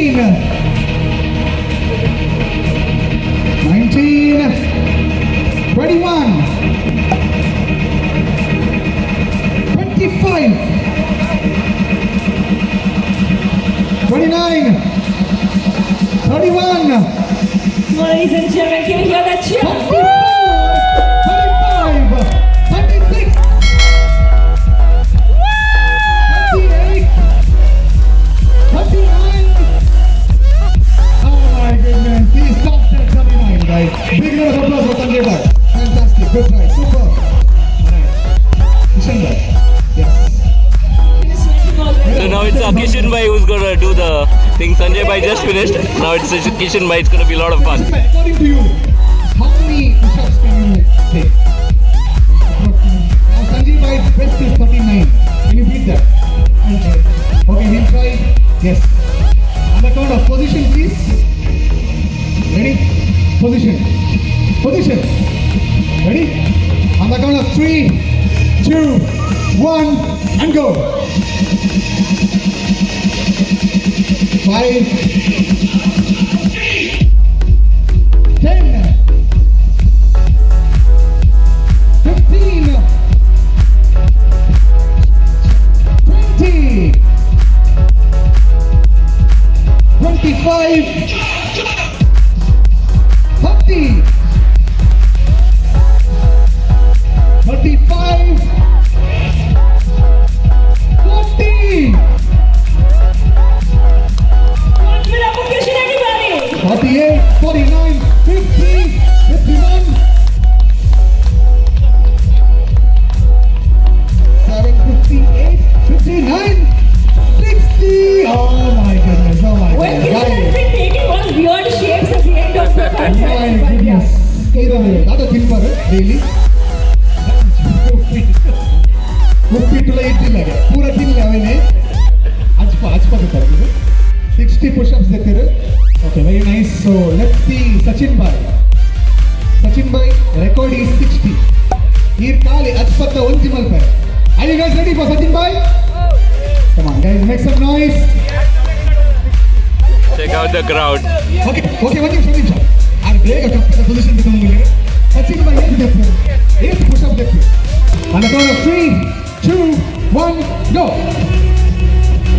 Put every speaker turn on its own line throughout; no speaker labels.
18, 19, 21, 25, 29, 31.
Ladies and gentlemen, can you hear that cheer?
34, 35, 36, 38, 39. Oh my goodness, he stopped at 39, guys. Big round of applause for Sanjay Bhatt. Fantastic, good try, super. Alright, Kishan Bhai, yes.
So now it's Kishan Bhai who's gonna do the thing. Sanjay Bhai just finished. Now it's Kishan Bhai. It's gonna be a lot of fun.
According to you, how many push-ups can you take? Now Sanjay Bhai's best is 39. Can you beat that? Okay, he'll try. Yes. On the count of position, please. Ready? Position. Position. Ready? On the count of 3, 2, 1, and go. 5, 10, 15, 20, 25, 30, 35, 40.
Give it up for Kishan, everybody!
48, 49, 50, 51, 7, 58, 59, 60. Oh my goodness, oh my
When
goodness.
Kishan has been taking one weird shapes at the end of the
Oh my
contest.
goodness. That's a thing for it, really. ಉಪ್ಪಿಟ್ಟುಲ ಇಟ್ಟಿಲ್ಲ ಪೂರ ತಿನ್ನಿಲ್ಲ ಅವನೇ ಹಚ್ಕೋತಾರೆ 60 push-ups there. Okay, very nice. So let's see Sachin Bhai. Sachin Bhai, record is 60. Here Kali Achpata Ultimal Pair. Are you guys ready for Sachin Bhai? Come on guys, make some noise.
Check out the crowd.
Okay, one ನಿಮಿಷ. Are ಬೇಗ ಕಪ್ಪದ position ತಗೊಂಡ್ಬಿಡಿ. Sachin Bhai ಎಷ್ಟು push-up there. On the count of 3, 2, 1, go.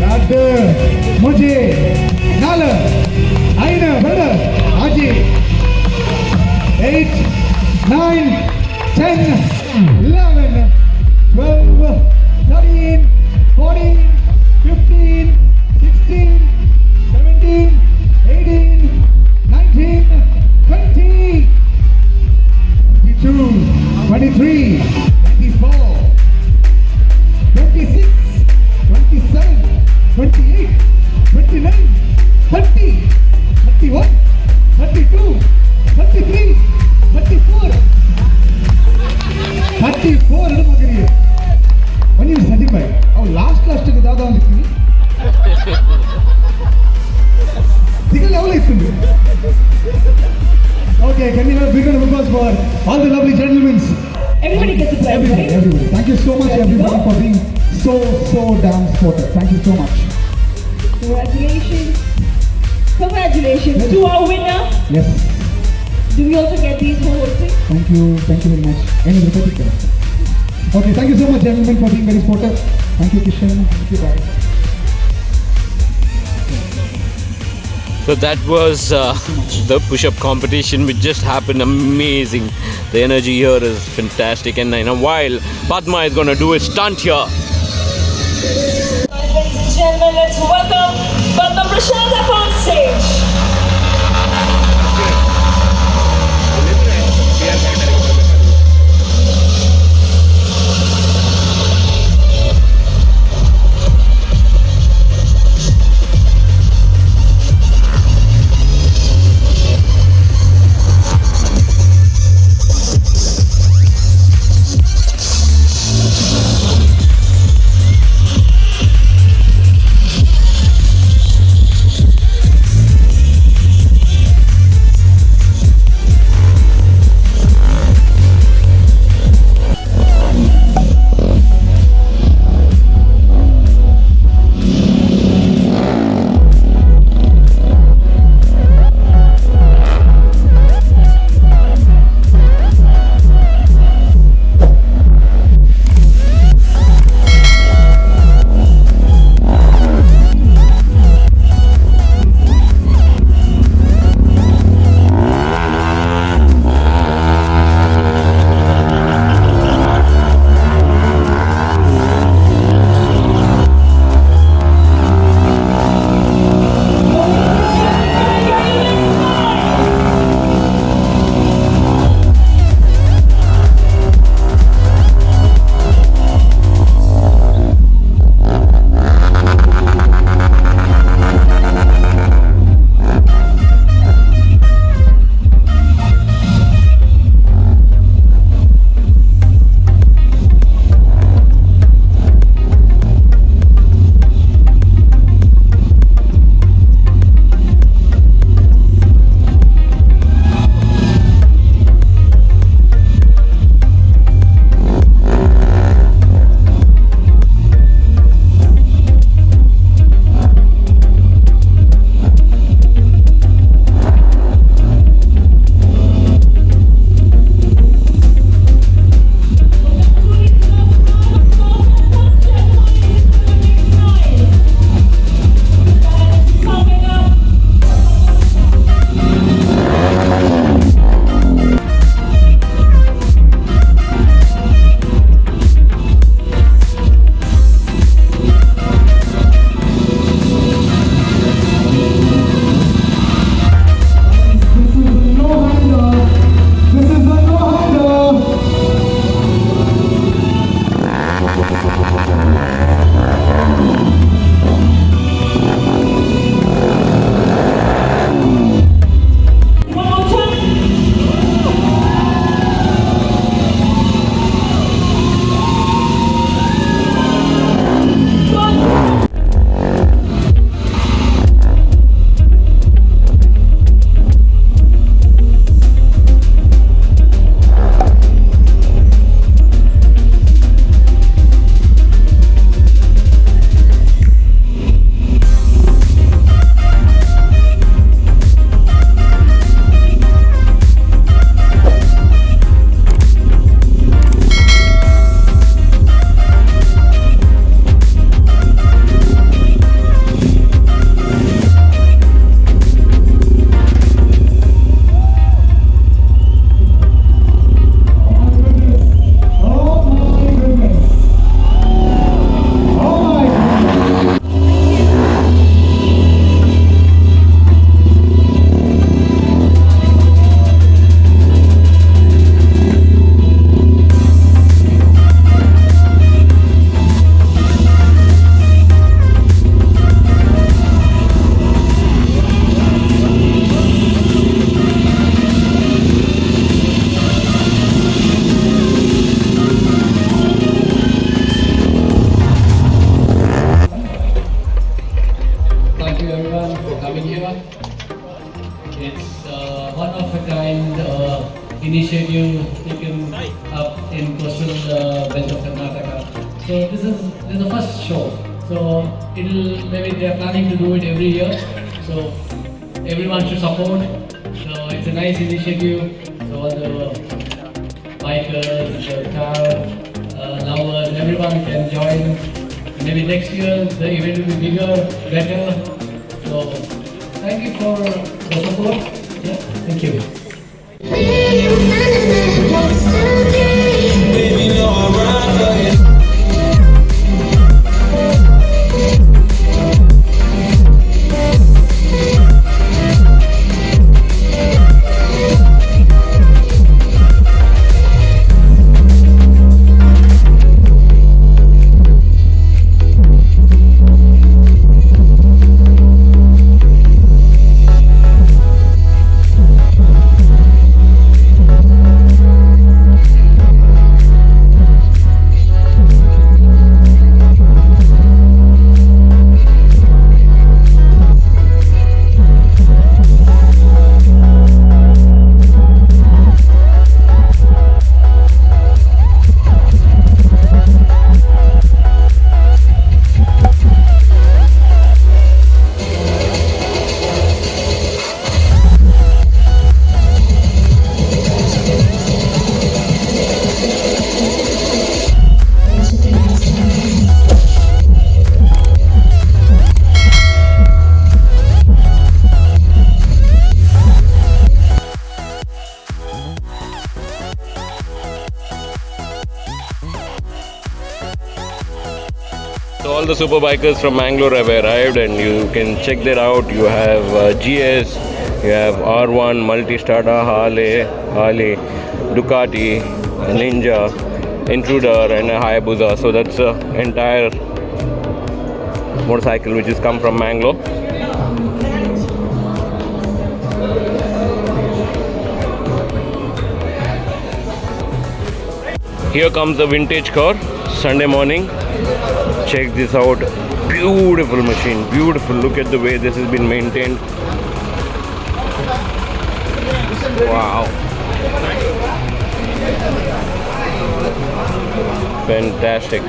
Radha, Mujhe, Nala, Aina, brother, Aji, 8, 9, 10, 11, 12, 13, 14, 15, 16, 17, 18, 19, 20, 22, 23, 24, 26, 27, 28, 29, 30, 31, 32, 33, 34. 34 ಇಡು ಮಗನಿಗೆ. ಬನ್ನಿ ಸಚಿನ್ ಭಾಯ್. ಅವು last ದಾದಾ ಅಂದಿರ್ತೀನಿ. ಸಿಗಲ್ಲ ಅವಲೇ ಇತ್ತು. Okay, can we have a big round of applause for all the lovely gentlemen?
Everybody gets a prize,
Everybody,
right?
everybody. Thank you so much everybody for being so damn sportive. Thank you so much.
Congratulations. Congratulations to our winner.
Yes.
Do we also get these for hosting?
Thank you very much. Okay, thank you so much gentlemen for being very sportive. Thank you Kishan. Thank you guys.
So that was the push-up competition which just happened. Amazing. The energy here is fantastic. And in a while, Padma is going to do a stunt here.
Ladies and gentlemen, let's welcome Padma Prashad up on stage.
everyone. It's one of a kind initiative taken up in coastal belt of Karnataka. So this is the first show. So maybe they are planning to do it every year. So everyone should support. So it's a nice initiative. So all the bikers, the car lovers, everyone can join. Maybe next year the event will be bigger, better. So thank you for the support. Yeah, thank you.
So all the super bikers from Mangalore have arrived, and you can check that out. You have GS, you have R1, Multistrada, Harley, Ducati, Ninja, Intruder, and a Hayabusa. So that's the entire motorcycle which has come from Mangalore. Here comes the vintage car, Sunday morning. Check this out. Beautiful machine, beautiful. Look at the way this has been maintained. Wow. Fantastic.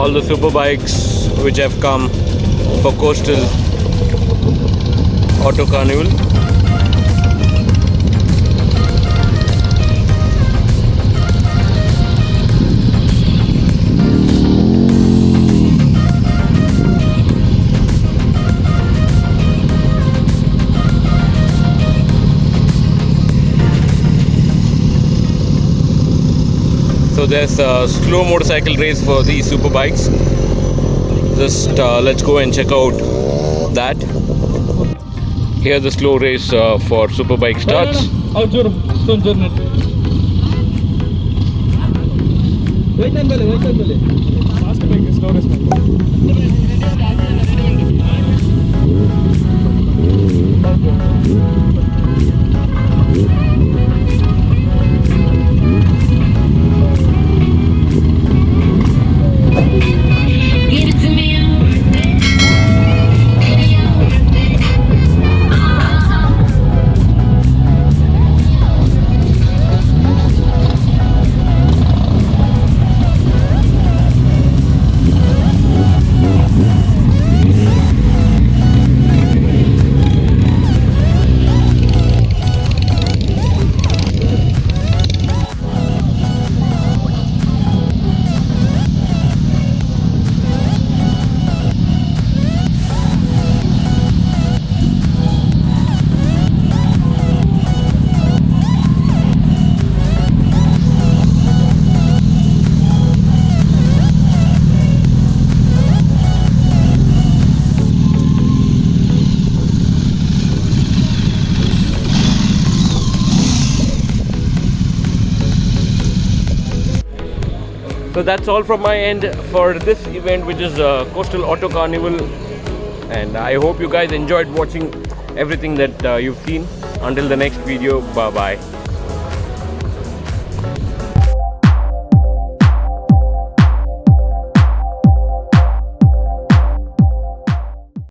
all the super bikes which have come for Coastal Auto Carnival. So there's a slow motorcycle race for these super bikes. Just let's go and check out that. Here the slow race for super bike starts. So that's all from my end for this event, which is Coastal Auto Carnival, and I hope you guys enjoyed watching everything that you've seen. Until the next video, bye bye.